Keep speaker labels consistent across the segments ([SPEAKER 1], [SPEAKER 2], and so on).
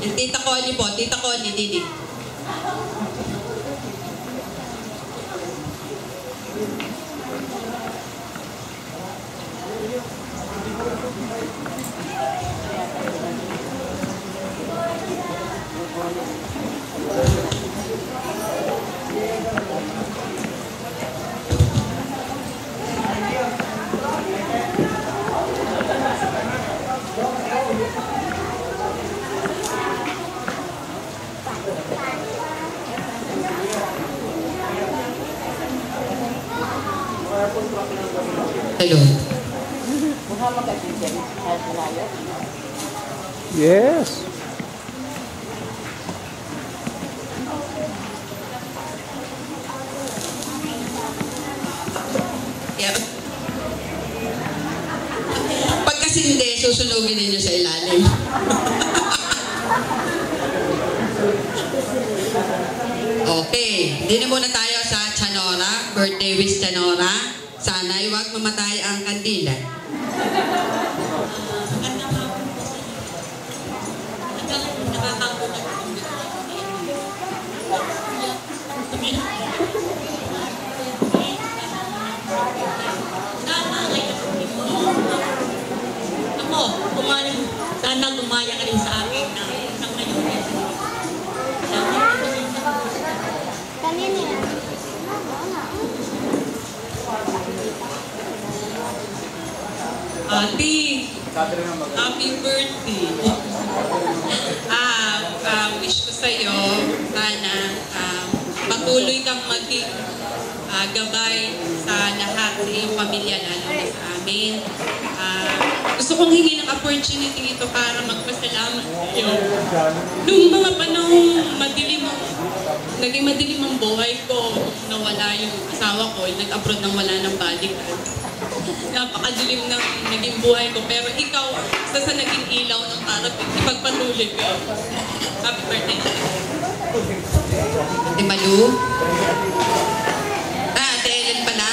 [SPEAKER 1] Yung Tita Connie po, Tita Connie, Didi. Hello.
[SPEAKER 2] Yes.
[SPEAKER 1] Yeah. Pag kasi hindi, susunugin ninyo sa ilalim. Okay, hindi na muna tayo sa Chanora, birthday wish Chanora. Sana'y huwag mamatay ang kandila.
[SPEAKER 3] Sana gumaya ka rin sa akin na isang ngayon.
[SPEAKER 4] Kanina yan.
[SPEAKER 1] Ate, happy birthday. Wish ko sa'yo, sana patuloy kang maging gabay sa lahat sa iyong pamilya, lalo na sa amin. Gusto kong hingin ang opportunity ito para magpasalamat sa iyo. Nung mga panahong naging madilim ang buhay ko, nawala yung asawa ko, nag-abroad nang wala ng bodyguard. Napakadilim ng naging buhay ko, pero ikaw, isa sa naging ilaw ng parating, ipagpatuloy ko. Happy birthday. Ate Malu? Ate Ellen pala?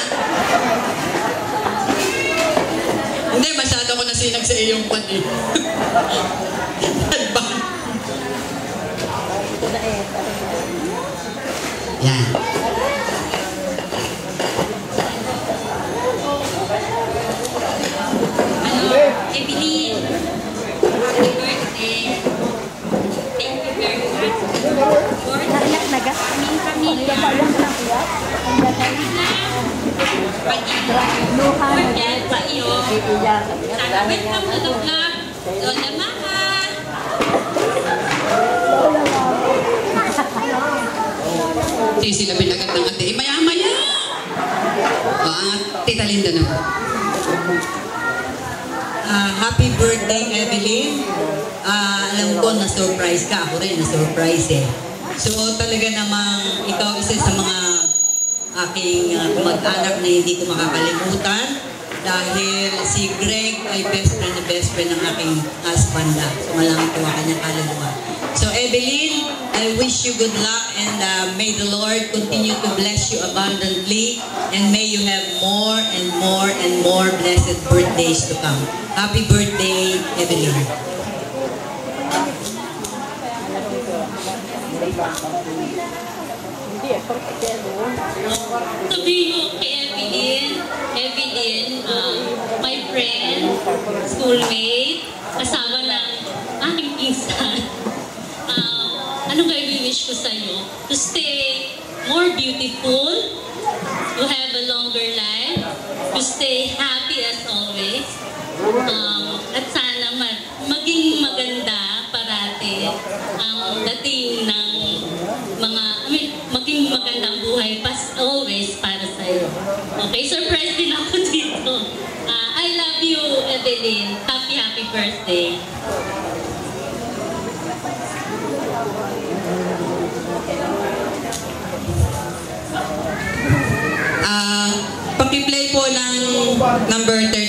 [SPEAKER 1] Hindi, masyado ko nasinag sa iyong pati. Yan.
[SPEAKER 3] Evelyn, happy birthday. Thank you very much for aming pamilya. Pag-ibig sa iyo. Sana welcome to the club. Lola Mama.
[SPEAKER 1] Sisilabin agad ng ate. Maya-maya! Tita Linda na.
[SPEAKER 5] Happy birthday, Evelyn. Alam ko na-surprise ka. Ako rin na-surprise eh. So talaga namang ikaw isa sa mga aking mag-anak na hindi ko makakalimutan dahil si Greg ay best friend ng aking husband na. So malamang ko ang kanyang kaluluwa. So Evelyn, I wish you good luck and may the Lord continue to bless you abundantly and may you have more and more and more blessed birthdays to come. Happy birthday, Evelyn.
[SPEAKER 3] Sabihin mo kay Evelyn, my friend, schoolmate, kasama ng aking pinsan. Ano ba i-wish ko sa iyo? To stay more beautiful, to have a longer life, to stay happy as always, at sana maging maganda parati ang dating ng maging magandang buhay pas always para sa iyo. Okay, surprise din ako dito. I love you, Evelyn. Happy birthday.
[SPEAKER 1] Paki-play po ng number 13.